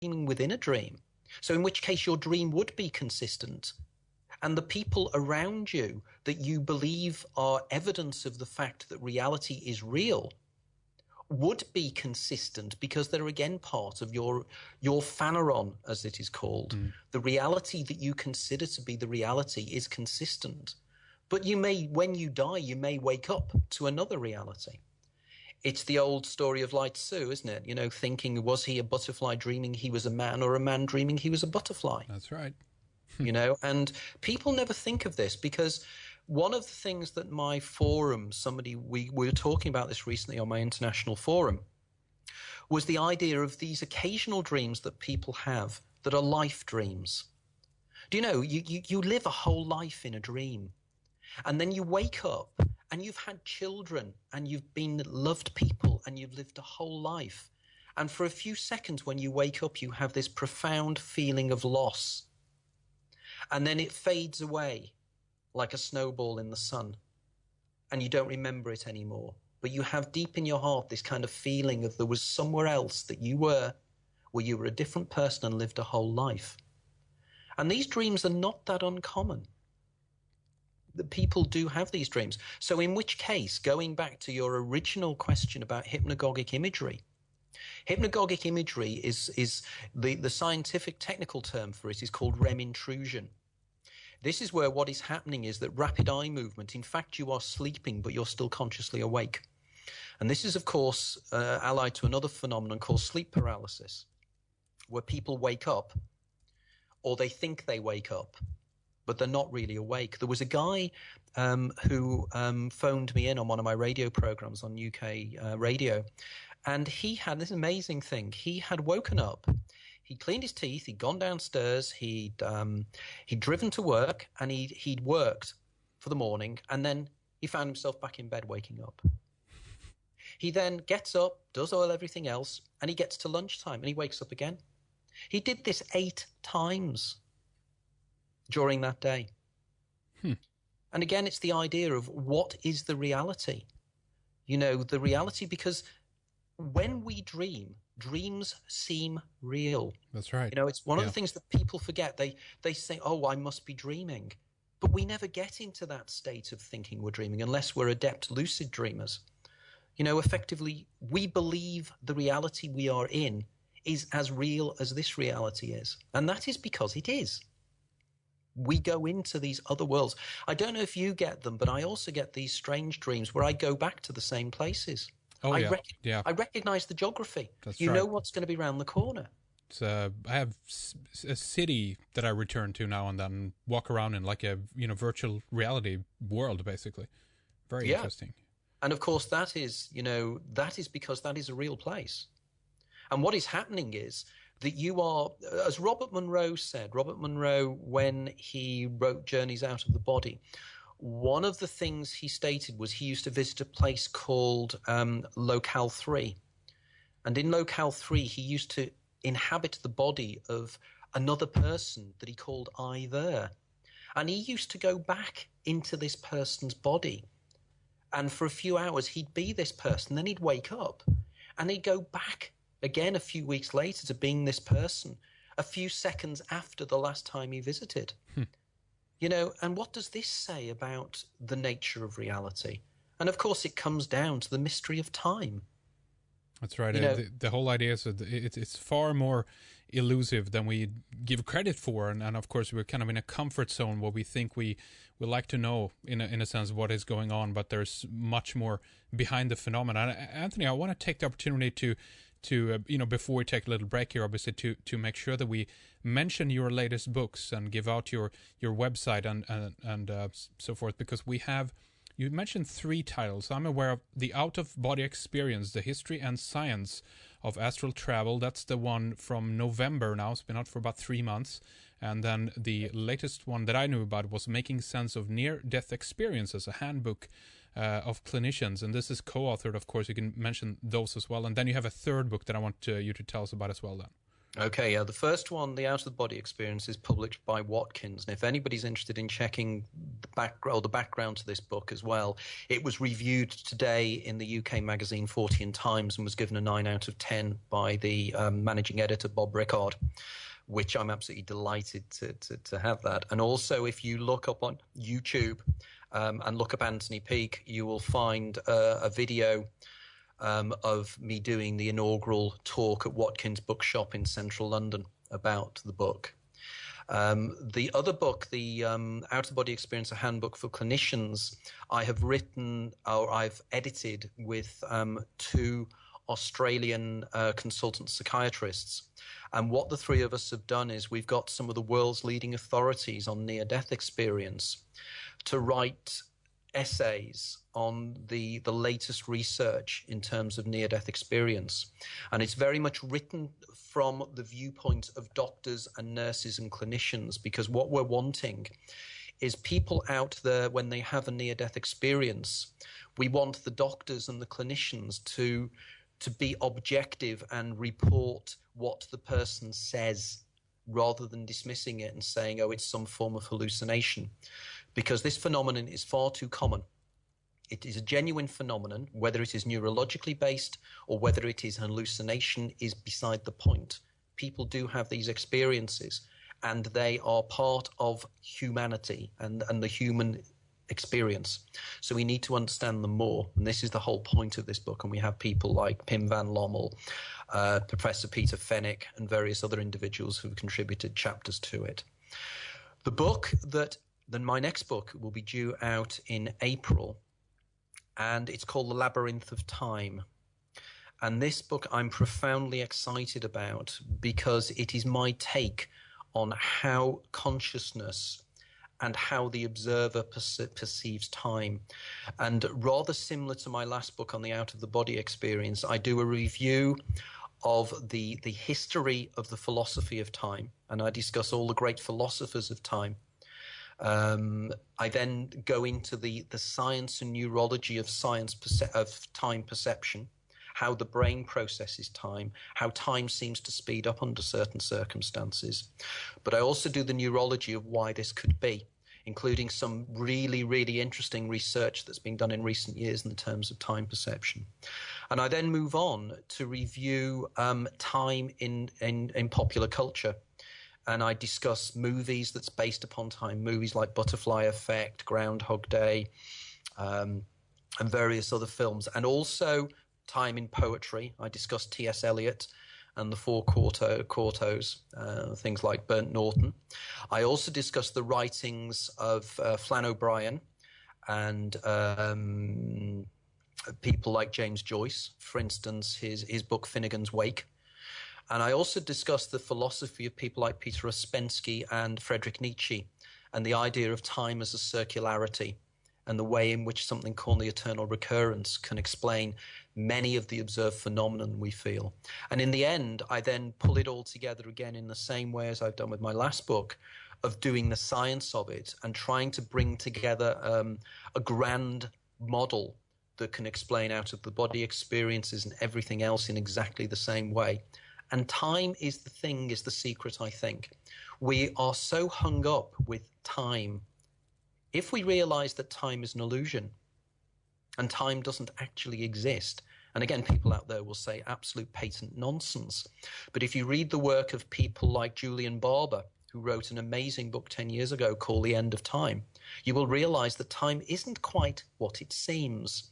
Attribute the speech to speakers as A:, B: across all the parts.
A: dreaming within a dream. So in which case your dream would be consistent. And the people around you that you believe are evidence of the fact that reality is real would be consistent, because they're again part of your phaneron, as it is called. The reality that you consider to be the reality is consistent. But you may, when you die, you may wake up to another reality. It's the old story of Lai Tzu, isn't it? You know, thinking, was he a butterfly dreaming he was a man, or a man dreaming he was a butterfly?
B: That's right.
A: You know, and people never think of this, because one of the things that my forum, we were talking about this recently on my international forum, was the idea of these occasional dreams that people have that are life dreams. Do you know, you live a whole life in a dream, and then you wake up and you've had children and you've been loved people and you've lived a whole life. And for a few seconds when you wake up, you have this profound feeling of loss. And then it fades away like a snowball in the sun, and you don't remember it anymore. But you have deep in your heart this kind of feeling of there was somewhere else that you were, where you were a different person and lived a whole life. And these dreams are not that uncommon. The people do have these dreams. So in which case, going back to your original question about hypnagogic imagery is the scientific technical term for it is called REM intrusion. This is where what is happening is that rapid eye movement, in fact, you are sleeping, but you're still consciously awake. And this is, of course, allied to another phenomenon called sleep paralysis, where people wake up, or they think they wake up, but they're not really awake. There was a guy who phoned me in on one of my radio programs on UK radio, and he had this amazing thing. He had woken up. He'd cleaned his teeth, he'd gone downstairs, he'd driven to work, and he'd worked for the morning, and then he found himself back in bed waking up. He then gets up, does everything else, and he gets to lunchtime, and he wakes up again. He did this 8 times during that day. And again, it's the idea of what is the reality? You know, the reality, because when we dream, dreams seem real.
B: That's right.
A: You know, it's one of the things that people forget. They say, oh, I must be dreaming. But we never get into that state of thinking we're dreaming unless we're adept lucid dreamers. You know, effectively, we believe the reality we are in is as real as this reality is. And that is because it is. We go into these other worlds. I don't know if you get them, but I also get these strange dreams where I go back to the same places.
B: Oh,
A: I recognize the geography.
B: That's
A: you
B: right.
A: know what's going to be around the corner.
B: I have a city that I return to now and then, walk around in like a virtual reality world, basically. Very interesting.
A: And of course, that is because that is a real place. And what is happening is that you are, as Robert Monroe said, when he wrote Journeys Out of the Body, one of the things he stated was he used to visit a place called Locale 3. And in Locale 3, he used to inhabit the body of another person that he called I there. And he used to go back into this person's body. And for a few hours, he'd be this person. Then he'd wake up and he'd go back again a few weeks later to being this person a few seconds after the last time he visited. You know, and what does this say about the nature of reality? And of course, it comes down to the mystery of time.
B: That's right. The whole idea is that it's far more elusive than we give credit for, and of course we're kind of in a comfort zone where we think we like to know in a sense what is going on, but there's much more behind the phenomena. Anthony, I want to take the opportunity to before we take a little break here, obviously, to make sure that we mention your latest books and give out your website and so forth, because you mentioned 3 titles. I'm aware of The Out-of-Body Experience, The History and Science of Astral Travel. That's the one from November now. It's been out for about 3 months. And then the latest one that I knew about was Making Sense of Near-Death Experiences, a handbook of clinicians. And this is co-authored, of course. You can mention those as well. And then you have a third book that I want you to tell us about as well then.
A: Okay, the first one, The Out-of-the-Body Experience, is published by Watkins. And if anybody's interested in checking the background to this book as well, it was reviewed today in the UK magazine 40 and Times and was given a 9 out of 10 by the managing editor, Bob Rickard, which I'm absolutely delighted to have that. And also, if you look up on YouTube and look up Anthony Peake, you will find a video of me doing the inaugural talk at Watkins Bookshop in central London about the book. The other book, the Out-of-the-Body Experience, a Handbook for Clinicians, I have written, or I've edited with two Australian consultant psychiatrists. And what the three of us have done is we've got some of the world's leading authorities on near-death experience to write essays on the latest research in terms of near-death experience. And it's very much written from the viewpoint of doctors and nurses and clinicians, because what we're wanting is people out there, when they have a near-death experience, we want the doctors and the clinicians to be objective and report what the person says, rather than dismissing it and saying, oh, it's some form of hallucination. Because this phenomenon is far too common. It is a genuine phenomenon. Whether it is neurologically based or whether it is hallucination is beside the point. People do have these experiences, and they are part of humanity and the human experience. So we need to understand them more. And this is the whole point of this book. And we have people like Pim van Lommel, Professor Peter Fenwick, and various other individuals who have contributed chapters to it. The book then my next book will be due out in April, and it's called The Labyrinth of Time. And this book I'm profoundly excited about because it is my take on how consciousness and how the observer perceives time. And rather similar to my last book on the out-of-the-body experience, I do a review of the history of the philosophy of time, and I discuss all the great philosophers of time. I then go into the science and neurology of time perception, how the brain processes time, how time seems to speed up under certain circumstances. But I also do the neurology of why this could be, including some really, really interesting research that's been done in recent years in terms of time perception. And I then move on to review time in popular culture. And I discuss movies that's based upon time, movies like Butterfly Effect, Groundhog Day, and various other films. And also time in poetry. I discuss T.S. Eliot and the four quartos, things like Burnt Norton. I also discuss the writings of Flann O'Brien and people like James Joyce, for instance, his book Finnegan's Wake. And I also discuss the philosophy of people like Peter Ouspensky and Friedrich Nietzsche, and the idea of time as a circularity, and the way in which something called the eternal recurrence can explain many of the observed phenomena we feel. And in the end, I then pull it all together again in the same way as I've done with my last book, of doing the science of it and trying to bring together a grand model that can explain out-of-the-body experiences and everything else in exactly the same way. And time is the secret, I think. We are so hung up with time. If we realize that time is an illusion and time doesn't actually exist, and again, people out there will say absolute patent nonsense. But if you read the work of people like Julian Barber, who wrote an amazing book 10 years ago called The End of Time, you will realize that time isn't quite what it seems.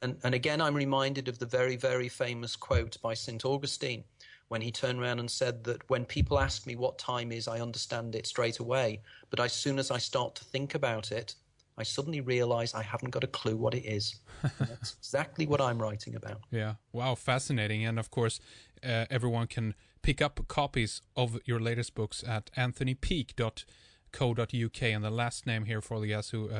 A: And again, I'm reminded of the very, very famous quote by St. Augustine, when he turned around and said that when people ask me what time is, I understand it straight away. But as soon as I start to think about it, I suddenly realize I haven't got a clue what it is. That's exactly what I'm writing about.
B: Yeah. Wow. Fascinating. And of course, everyone can pick up copies of your latest books at anthonypeake.co.uk. And the last name here for the guys who,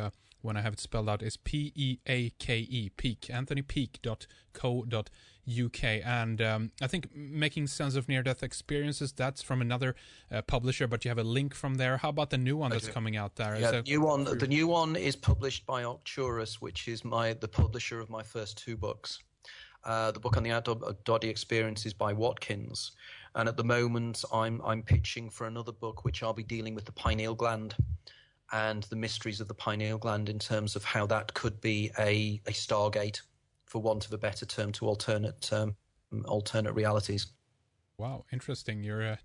B: when I have it spelled out, is P-E-A-K-E, Peake, anthonypeake.co.uk. And I think Making Sense of Near-Death Experiences, that's from another publisher, but you have a link from there. How about the new one that's coming out there?
A: Yeah, the new one is published by Arcturus, which is the publisher of my first two books. The book on the out-of-body experience is by Watkins. And at the moment, I'm pitching for another book, which I'll be dealing with the pineal gland and the mysteries of the pineal gland in terms of how that could be a stargate, for want of a better term, to alternate realities.
B: Wow, interesting. You're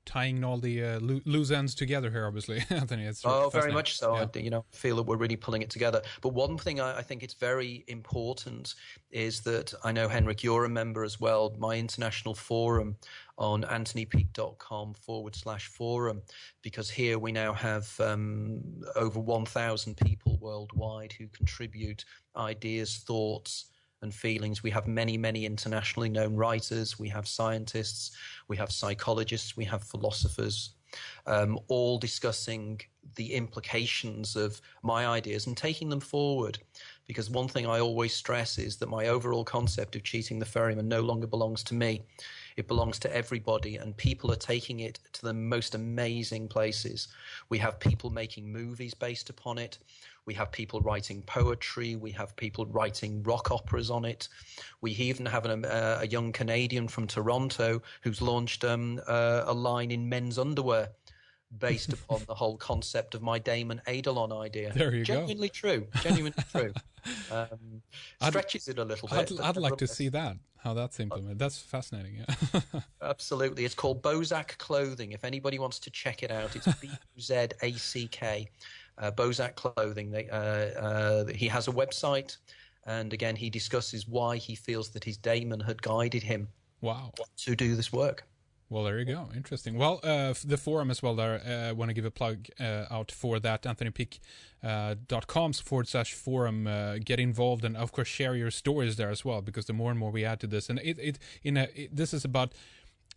B: tying all the loose ends together here, obviously, Anthony. It's
A: very much so. Yeah. I feel that we're really pulling it together. But one thing I think it's very important is that I know, Henrik, you're a member as well, my international forum on anthonypeake.com/forum, because here we now have over 1,000 people worldwide who contribute ideas, thoughts, and feelings. We have many, many internationally known writers. We have scientists. We have psychologists. We have philosophers, all discussing the implications of my ideas and taking them forward. Because one thing I always stress is that my overall concept of Cheating the Ferryman no longer belongs to me. It belongs to everybody, and people are taking it to the most amazing places. We have people making movies based upon it. We have people writing poetry. We have people writing rock operas on it. We even have a young Canadian from Toronto who's launched a line in men's underwear based upon the whole concept of my Damon Eidolon idea.
B: There you
A: Genuinely true. Genuinely true. Stretches it a little bit.
B: I'd like to see that, how that's implemented. That's fascinating. Yeah.
A: Absolutely. It's called Bozak Clothing. If anybody wants to check it out, it's BZACK. Bozak Clothing. He has a website, and again, he discusses why he feels that his daemon had guided him to do this work.
B: Well, there you go. Interesting. Well, the forum as well there, I want to give a plug out for that, anthonypeake.com/forum. Get involved and, of course, share your stories there as well, because the more and more we add to this, and this is about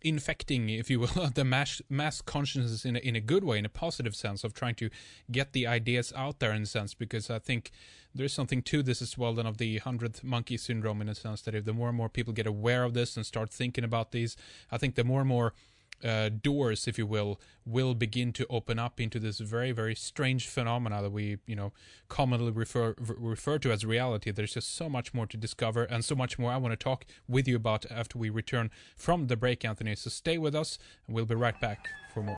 B: infecting, if you will, the mass consciousness in a good way, in a positive sense, of trying to get the ideas out there, in a sense, because I think there's something to this as well, then, of the 100th monkey syndrome, in a sense, that if the more and more people get aware of this and start thinking about these, I think the more and more doors, if you will begin to open up into this very, very strange phenomena that we, commonly refer to as reality. There's just so much more to discover, and so much more I want to talk with you about after we return from the break, Anthony. So stay with us, and we'll be right back for more.